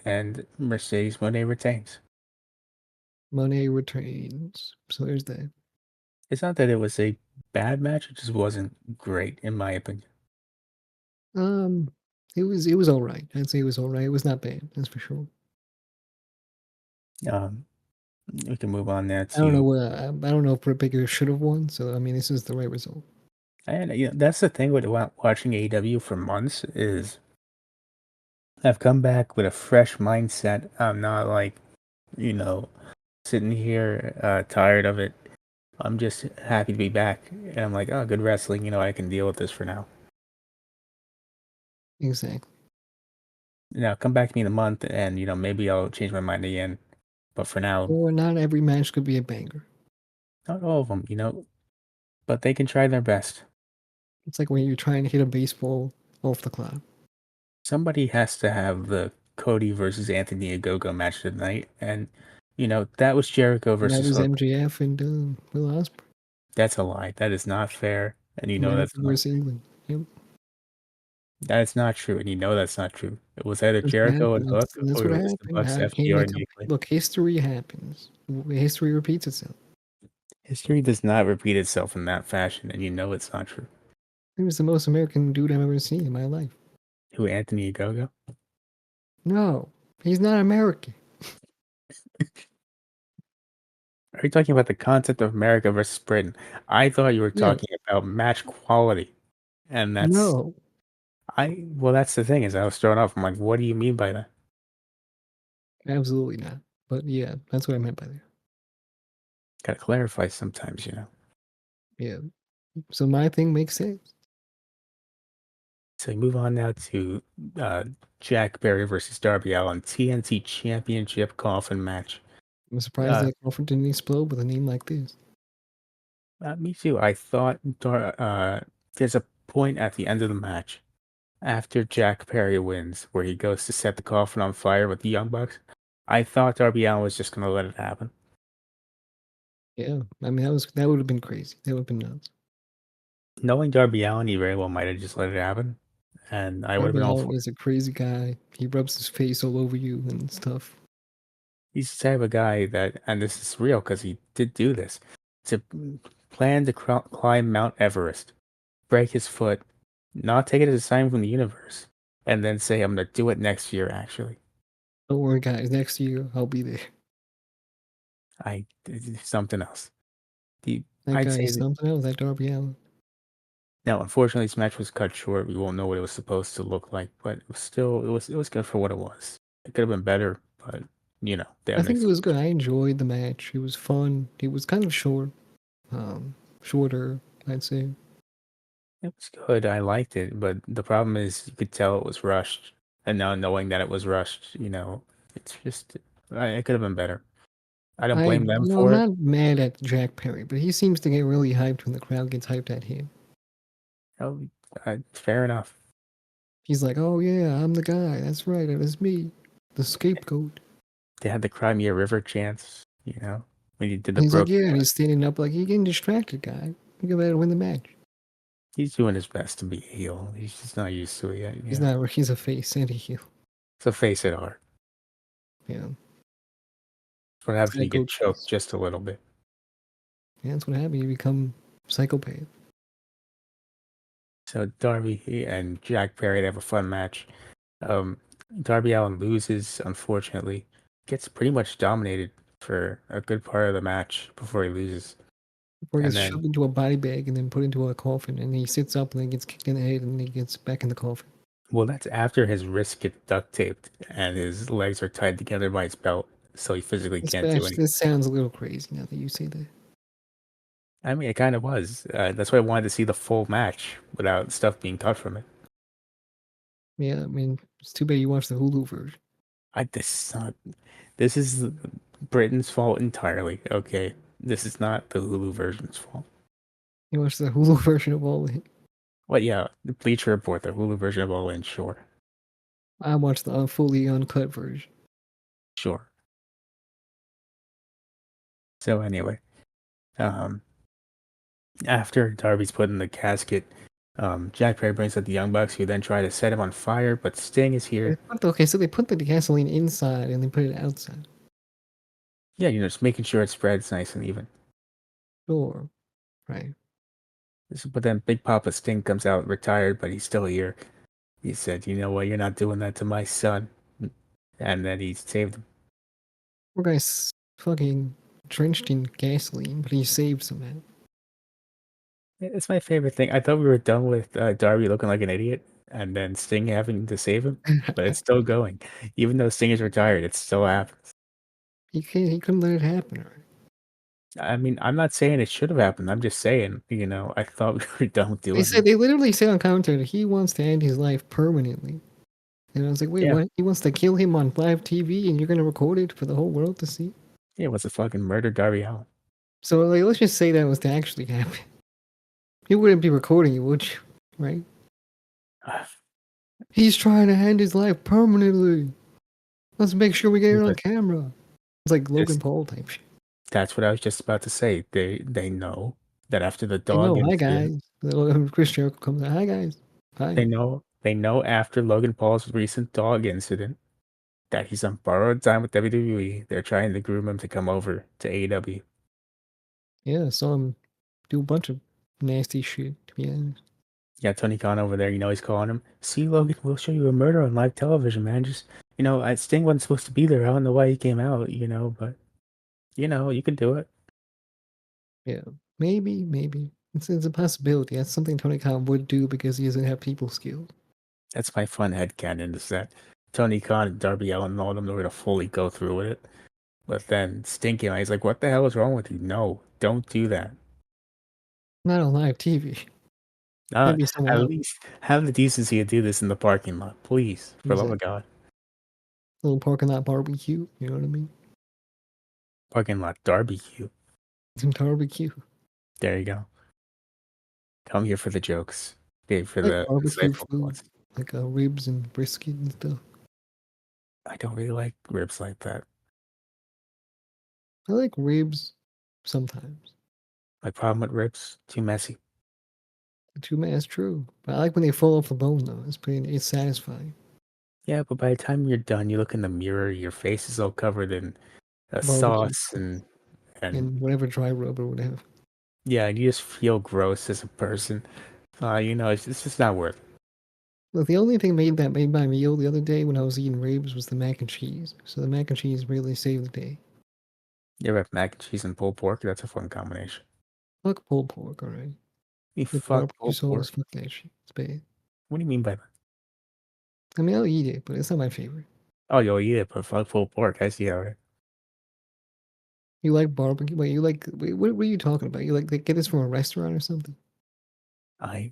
and Mercedes Monet retains. Monet returns. So there's that. It's not that it was a bad match; it just wasn't great, in my opinion. Um, it was all right. I'd say it was all right. It was not bad. That's for sure. Um, we can move on now I don't know to, what I don't know if Britt Baker should have won. So I mean, this is the right result. and that's the thing with watching AEW for months is I've come back with a fresh mindset. I'm not like, you know, sitting here tired of it. I'm just happy to be back, and I'm like, oh, good wrestling. I can deal with this for now. Exactly. Now come back to me in a month, and maybe I'll change my mind again. But for now, Or not every match could be a banger. not all of them, but they can try their best. It's like when you're trying to hit a baseball off the cloud. Somebody has to have the Cody versus Anthony Ogogo match tonight, and that was Jericho And that versus was Hook. MJF and Will Ospreay. That's a lie. That is not fair, and America that's not. versus England. Yep. That is not true, and that's not true. It was either That's what Jericho and happened. Hook, That's or what it was the happened. Bucks I can't FTR make and up. Euclid. Look, history happens. History repeats itself. History does not repeat itself in that fashion, and it's not true. He was the most American dude I've ever seen in my life. Who, Anthony Ogogo? No, he's not American. Are you talking about the concept of America versus Britain? I thought you were Yeah, talking about match quality, and no, that's the thing is I was thrown off. I'm like, what do you mean by that? absolutely not. But yeah, that's what I meant by that. Gotta clarify sometimes, Yeah. So my thing makes sense. So we move on now to uh, Jack Perry versus Darby Allin TNT Championship coffin match. I'm surprised Uh, that Crawford didn't explode with a name like this. Me too. I thought there's a point at the end of the match after Jack Perry wins where he goes to set the coffin on fire with the Young Bucks. I thought Darby Allin was just gonna let it happen. Yeah, I mean that would have been crazy. That would have been nuts. Knowing Darby Allin, he very well might have just let it happen, and I would have Darby been all Allin for it. is a crazy guy. He rubs his face all over you and stuff. He's the type of guy that, and this is real because he did do this, to plan to climb Mount Everest, break his foot, not take it as a sign from the universe, and then say, "I'm gonna do it next year." Actually, Don't worry, guys. Next year I'll be there. something else. The That I'd guy say is that something else. That Darby Allin. now, unfortunately, this match was cut short. We won't know what it was supposed to look like, but it was still it was good for what it was. It could have been better, but they I have think next it was week. good. I enjoyed the match. It was fun. It was kind of short, shorter, I'd say. It was good. I liked it, but the problem is you could tell it was rushed. And now knowing that it was rushed, it's just it could have been better. I don't blame them I'm for it. not mad at Jack Perry, but he seems to get really hyped when the crowd gets hyped at him. Oh, fair enough. He's like, "Oh yeah, I'm the guy. That's right. It was me, the scapegoat." They had the Crimea River chance, when you did the He's like, broken "Yeah," and foot. he's standing up like he getting distracted, guy. You go ahead and win the match. He's doing his best to be a heel. He's just not used to it yet, He's not. He's a face and a heel. So face it hard. Yeah, That's what happens when you psycho get choked face. just a little bit. Yeah, that's what happened. You become psychopath. So Darby and Jack Perry, they have a fun match. Um, Darby Allin loses, unfortunately. Gets pretty much dominated for a good part of the match before he loses. Before he And gets then, shoved into a body bag and then put into a coffin, and he sits up and then gets kicked in the head, and then he gets back in the coffin. well, that's after his wrists get duct taped and his legs are tied together by his belt, so he physically This can't do match, anything. this sounds a little crazy now that you say that. I mean, it kind of was. That's why I wanted to see the full match without stuff being cut from it. Yeah, I mean, it's too bad you watched the Hulu version. This is Britain's fault entirely. Okay, this is not the Hulu version's fault. You watched the Hulu version of All In. Well, yeah, the Bleacher Report, the Hulu version of All In, sure, I watched the fully uncut version. sure. So anyway, um, after Darby's put in the casket, Jack Perry brings up the Young Bucks, who then try to set him on fire, but Sting is here. Okay, so they put the gasoline inside and they put it outside. Yeah, just making sure it spreads nice and even. Sure, right. But then Big Papa Sting comes out retired, but he's still here. He said, "You know what? You're not doing that to my son," and then he saved him. Poor guy's fucking drenched in gasoline, but he saved somehow. It's my favorite thing. I thought we were done with Darby looking like an idiot, and then Sting having to save him, but it's still going. Even though Sting is retired, it still happens. He couldn't let it happen. Right? I mean, I'm not saying it should have happened. I'm just saying, I thought we were done with They doing said this. they literally say on commentary that he wants to end his life permanently. And I was like, wait, Yeah, what? He wants to kill him on live TV, and you're gonna record it for the whole world to see? yeah, it was a fucking murder, Darby Allin. So like, let's just say that was to actually happen. You wouldn't be recording it, would you? Right? He's trying to end his life permanently. Let's make sure we get it on But camera. It's like Logan this, Paul type shit. that's what I was just about to say. They know that after the I dog know. Hi incident, guys. Chris Jericho comes out. Hi guys. Hi. they know after Logan Paul's recent dog incident that he's on borrowed time with WWE. They're trying to groom him to come over to AEW. Yeah, saw him do a bunch of nasty shit. To be honest. Yeah, Tony Khan over there, he's calling him. See, Logan, we'll show you a murder on live television, man. Just, Sting wasn't supposed to be there. I don't know why he came out, but, you can do it. Yeah, maybe. It's a possibility. That's something Tony Khan would do because he doesn't have people skills. That's my fun headcanon is that Tony Khan and Darby Allin and all of them were going to fully go through with it. But then Stinky Eyes like, what the hell is wrong with you? No, don't do that. Not on live TV. Uh, Maybe someone at else. least have the decency to do this in the parking lot, please, for love of Exactly. God. Little parking lot barbecue. You know what I mean? Parking lot barbecue. Some barbecue. There you go. Come here for the jokes. Stay for I like the barbecue insightful food, thoughts. like ribs and brisket and stuff. I don't really like ribs like that. I like ribs sometimes. My problem with ribs, too messy. Too many, that's true. But I like when they fall off the bone though. It's satisfying. Yeah, but by the time you're done, you look in the mirror, your face is all covered in Barbecue sauce and and whatever dry rub or whatever. yeah, and you just feel gross as a person. It's just not worth it. Look, the only thing that made my meal the other day when I was eating ribs was the mac and cheese. So the mac and cheese really saved the day. You ever have mac and cheese and pulled pork? That's a fun combination. Fuck pulled pork, alright? You With fuck barbecue pulled sauce, pork? fuck that shit. It's bad. What do you mean by that? I mean, I'll eat it, but it's not my favorite. Oh, you'll eat it, but fuck pulled pork. I see how it. You like barbecue? Wait, what are you talking about? You like get this from a restaurant or something?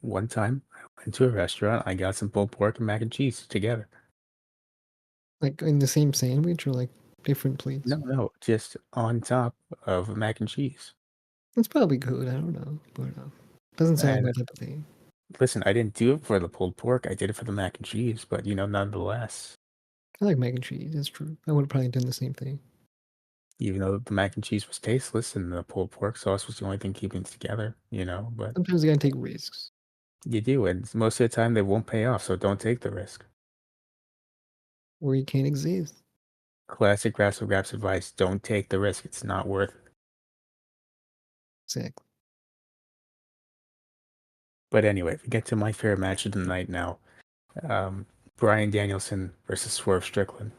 One time I went to a restaurant, I got some pulled pork and mac and cheese together. Like in the same sandwich or like different No, plates? no, just on top of mac and cheese. It's probably good. I don't know, but doesn't sound like And my type of thing. listen, I didn't do it for the pulled pork. I did it for the mac and cheese, but nonetheless, I like mac and cheese. That's true. I would have probably done the same thing. even though the mac and cheese was tasteless and the pulled pork sauce was the only thing keeping it together, but Sometimes you gotta take risks, you do, and most of the time they won't pay off, so don't take the risk. or you can't exist. Classic Wrassle Graps advice: don't take the risk. It's not worth it. Exactly. But anyway, we get to my favorite match of the night now. Um, Brian Danielson versus Swerve Strickland.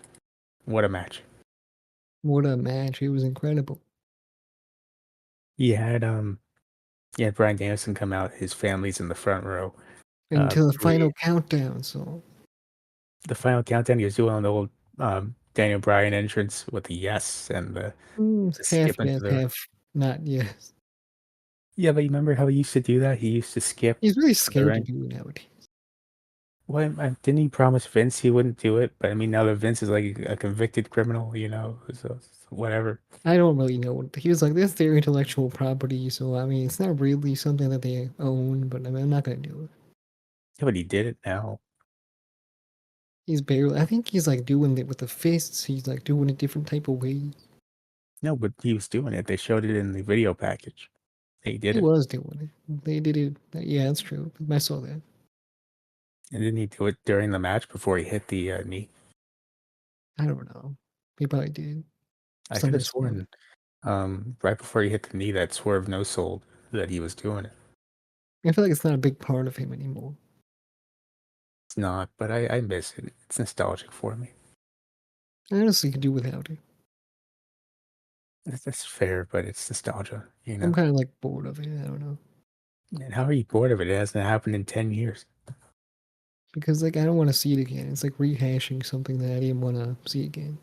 What a match! What a match! It was incredible. He had um he had Brian Danielson come out. His family's in the front row. Until the Brie, final countdown. So the final countdown, he was doing on the old Daniel Bryan entrance with the yes and the half skip into yes, the. half not yes. Yeah, but you remember how he used to do that? He used to skip He's really to the scared to ring. do it nowadays. Well, didn't he promise Vince he wouldn't do it? But I mean, now that Vince is like a convicted criminal, so whatever. I don't really know. He was like, "This is their intellectual property." So I mean, it's not really something that they own. But I mean, I'm not gonna do it. Yeah, but he did it now. He's barely. I think he's like doing it with the fists. He's like doing it different type of ways. No, but he was doing it. They showed it in the video package. He did He it. was doing it. They did it. Yeah, that's true. I saw that. And didn't he do it during the match before he hit the knee? I don't know. He probably did. I could Something have I saw. sworn right before he hit the knee that Swerve no sold that he was doing it. I feel like it's not a big part of him anymore. It's not, but I miss it. It's nostalgic for me. I honestly could do without it. That's fair, but it's nostalgia, you I'm know? kind of like bored of it. I don't know. And how are you bored of it? It hasn't happened in 10 years. Because like I don't want to see it again. It's like rehashing something that I didn't want to see again.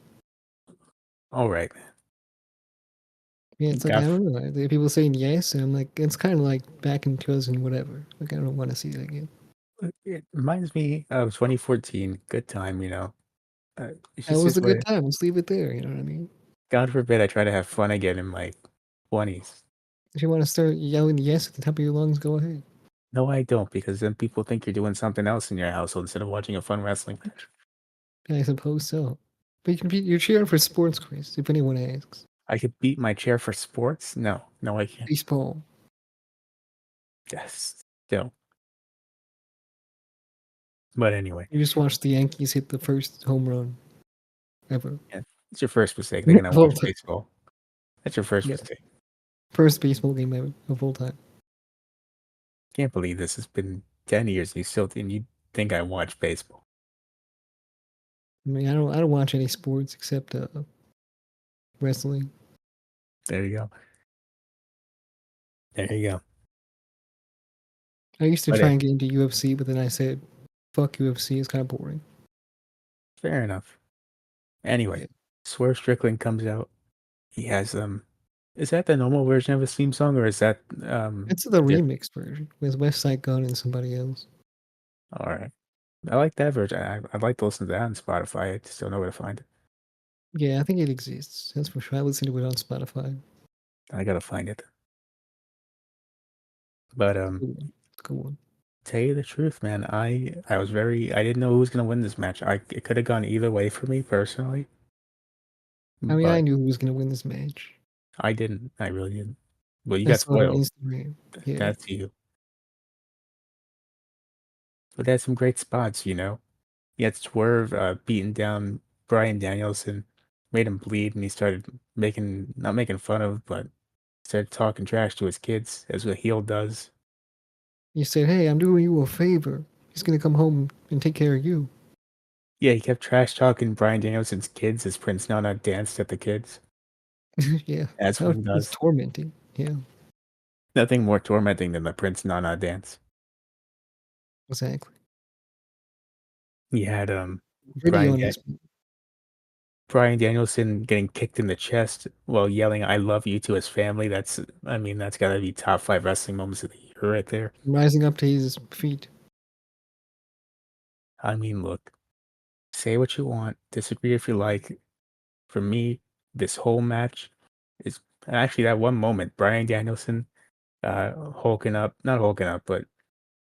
All right, Yeah, man. it's like I don't know. There are people saying yes, and I'm like, it's kind of like back in 2000 whatever. Like I don't want to see it again. It reminds me of 2014. Good time, It's That just was is a what good time. Let's leave it there. You know what I mean? God forbid I try to have fun again in my 20s. If you want to start yelling yes at the top of your lungs, go ahead. No, I don't, because then people think you're doing something else in your household instead of watching a fun wrestling match. I suppose so. But you're cheering for sports, Chris. If anyone asks, I could beat my chair for sports? No, no, I can't. baseball. Yes, still. But anyway, You just watched the Yankees hit the first home run ever. yeah, it's your first mistake. They're gonna Of all watch time. baseball. That's your first Yeah, mistake. first baseball game ever of all time. Can't believe this has been 10 years. And you think I watch baseball. I mean, I don't watch any sports except wrestling. There you go. There you go. I used to But try and get into UFC, but then I said, "Fuck UFC, it's kind of boring." fair enough. Anyway, Yeah, Swerve Strickland comes out. He has is that the normal version of his theme song or is that it's the diff remix version with West Side Gun and somebody else. all right. I like that version. I'd like to listen to that on Spotify. I just don't know where to find it. Yeah, I think it exists. That's for sure. I listen to it on Spotify. I gotta find it. But It's a good one. It's a good one. tell you the truth, man, I didn't know who was gonna win this match. It could have gone either way for me personally, I mean, I but knew who was gonna win this match. I didn't. I really didn't. Well, you I got saw it on spoiled. Instagram. Yeah, That's you. But they had some great spots, you know. He had Swerve beating down Brian Danielson, made him bleed, and he started making not making fun of, but started talking trash to his kids, as a heel does. he said, "Hey, I'm doing you a favor. He's gonna come home and take care of you." Yeah, he kept trash talking Brian Danielson's kids as Prince Nana danced at the kids. Yeah, That's what he it's does. tormenting. Yeah, Nothing more tormenting than the Prince Nana dance. exactly. He had Video Brian on Dan- this. Brian Danielson getting kicked in the chest while yelling "I love you" to his family. I mean, that's gotta be top 5 wrestling moments of the year right there. Rising up to his feet. I mean, look, say what you want, disagree if you like. For me, this whole match is actually that one moment, Brian Danielson hulking up, not hulking up, but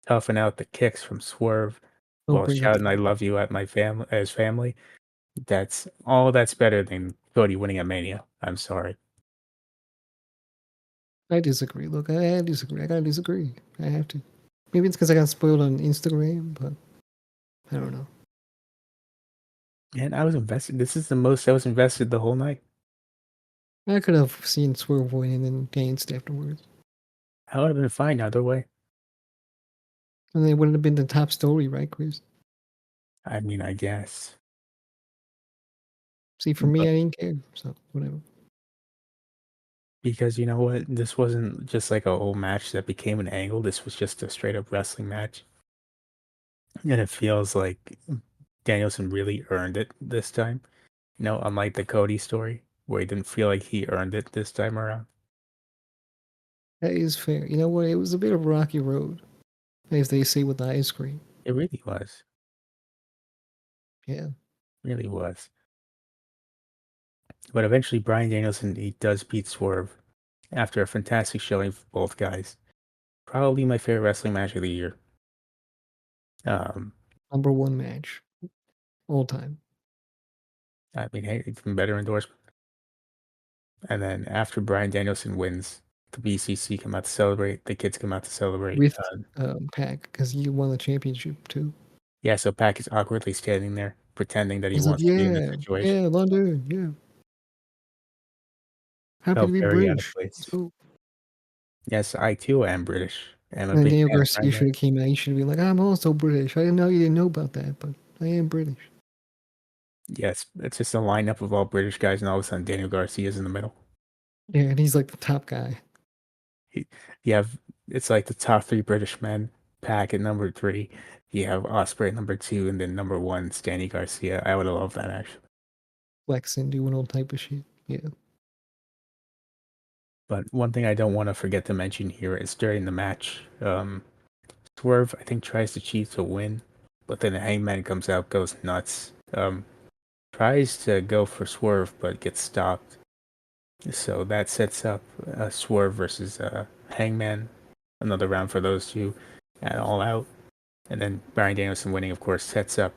toughing out the kicks from Swerve Don't while bring up shouting "I the. love you" at my family as family. That's better than Cody winning at Mania. I'm sorry. I disagree. Look, I disagree. I gotta disagree. I have to. Maybe it's because I got spoiled on Instagram, but I don't know. Man, I was invested. This is the most I was invested the whole night. I could have seen Swerve win and then danced afterwards, I would have been fine either way. and then it wouldn't have been the top story, right, Chris? I mean, I guess. See, for me, But I didn't care. So whatever. because you know what? This wasn't just like a whole match that became an angle. This was just a straight up wrestling match. And it feels like Danielson really earned it this time. You know, unlike the Cody story, where he didn't feel like he earned it this time around. That is fair. You know what? It was a bit of a rocky road, as they say with the ice cream. It really was. Yeah. Really was. But eventually Brian Danielson he does beat Swerve after a fantastic showing for both guys. Probably my favorite wrestling match of the year. Um, Number one match all time. I mean, hey, it's been better endorsement. And then after Brian Danielson wins, the BCC come out to celebrate. The kids come out to celebrate. With Pac, because he won the championship too. Yeah, so Pac is awkwardly standing there, pretending that he He's like, wants to be in the yeah, situation. yeah, London, yeah. Happy to Felt be very out of British. Let's place. go. Yes, I too am British. I'm a And then big Daniel fan of Garcia Brian should have Danielson. came out. He should have been like, I'm also British. I didn't know you didn't know about that, but I am British. Yes, it's just a lineup of all British guys, and all of a sudden Daniel Garcia's in the middle. Yeah, and he's like the top guy. He, you have it's like the top 3 British men. Pac at number 3. You have Osprey at number 2, and then number 1, Stanley Garcia. I would have loved that actually. Flexing, doing all type of shit. Yeah. But one thing I don't want to forget to mention here is during the match, Swerve I think tries to cheat to win, but then the Hangman comes out, goes nuts. Tries to go for Swerve, but gets stopped. So that sets up Swerve versus Hangman, another round for those two at All Out. And then Brian Danielson winning, of course, sets up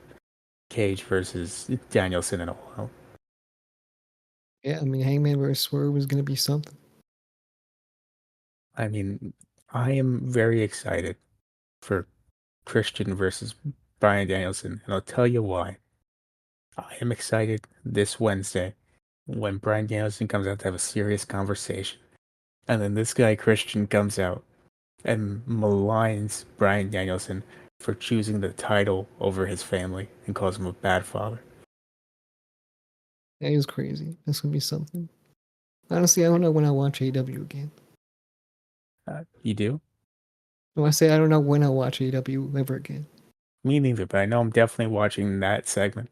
Cage versus Danielson and All Out. Yeah, I mean, Hangman versus Swerve was going to be something. I mean, I am very excited for Christian versus Brian Danielson, and I'll tell you why. I am excited this Wednesday when Brian Danielson comes out to have a serious conversation. And then this guy, Christian, comes out and maligns Brian Danielson for choosing the title over his family and calls him a bad father. That is crazy. That's going to be something. Honestly, I don't know when I watch AEW again. You do? When I say I don't know when I'll watch AEW ever again. Me neither, but I know I'm definitely watching that segment.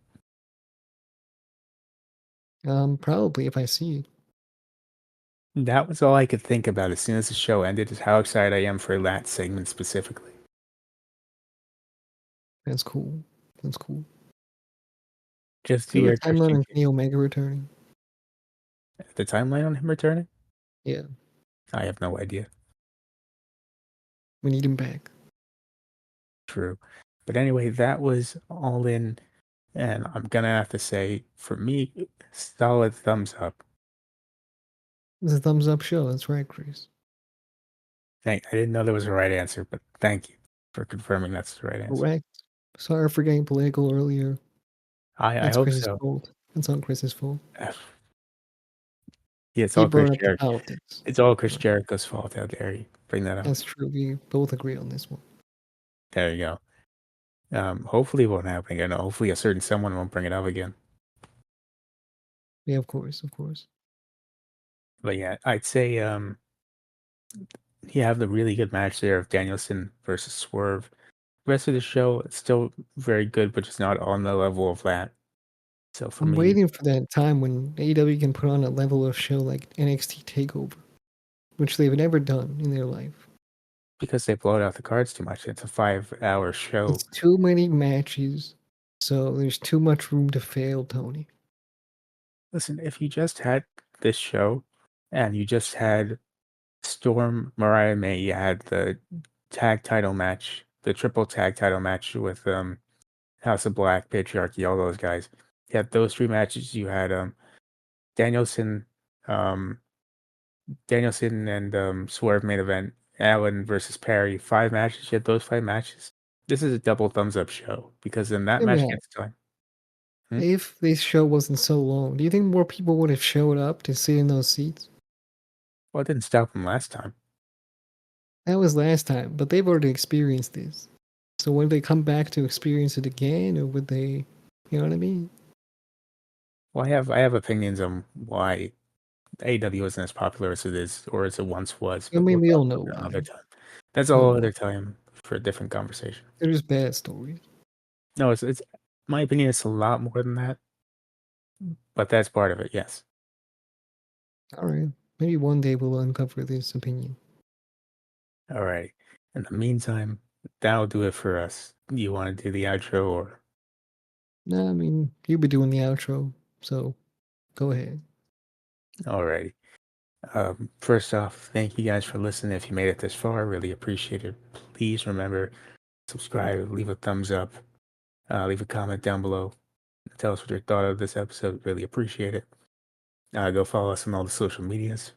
Probably if I see it. That was all I could think about as soon as the show ended, is how excited I am for that segment specifically. That's cool. That's cool. Just Do you the have a timeline Christian on Kenny Omega returning? the timeline on him returning? Yeah, I have no idea. we need him back. True. But anyway, that was All In, and I'm gonna have to say, for me, solid thumbs up. It's a thumbs up show. That's right, Chris. I didn't know there was a right answer, but thank you for confirming that's the right answer. Correct. Sorry for getting political earlier. I That's hope Chris's so. fault. That's on Chris's fault. Yeah, it's He all Chris brought up the Jericho. politics. It's all Chris Right. Jericho's fault. How dare you bring that up? That's true. We both agree on this one. There you go. Hopefully it won't happen again. Hopefully a certain someone won't bring it up again. Yeah, of course, of course. But yeah, I'd say you have the really good match there of Danielson versus Swerve. The rest of the show, it's still very good, but just not on the level of that. So for I'm me, waiting for that time when AEW can put on a level of show like NXT Takeover, which they've never done in their life. because they blowed out the cards too much, it's a 5 hour show. It's too many matches, so there's too much room to fail, Tony. Listen, if you just had this show and you just had Storm, Mariah May, you had the tag title match, the triple tag title match with House of Black, Patriarchy, all those guys. You had those three matches. You had Danielson, um, Danielson and Swerve main event, Allen versus Perry. 5 matches. You had those 5 matches. This is a double thumbs up show because then that Hear me match out. gets done. Hmm? If this show wasn't so long, do you think more people would have showed up to sit in those seats? Well, it didn't stop him last time. That was last time, but they've already experienced this. So would they come back to experience it again, or would they, you know what I mean? Well, I have opinions on why AEW isn't as popular as it is or as it once was, I but we'll mean, we talk all know about that another why. time. That's a We all whole know. other time for a different conversation. They're just bad stories. No, it's my opinion. It's a lot more than that, but that's part of it. Yes. All right. Maybe one day we'll uncover this opinion. All right. In the meantime, that'll do it for us. You want to do the outro or? Nah, I mean, you'll be doing the outro, so go ahead. All right. First off, thank you guys for listening. If you made it this far, I really appreciate it. Please remember, subscribe, leave a thumbs up, leave a comment down below. Tell us what you thought of this episode. Really appreciate it. Go follow us on all the social medias.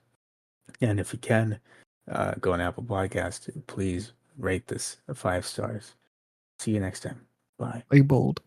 And if you can, go on Apple Podcast. Please rate this 5 stars. See you next time. Bye. Are you bold?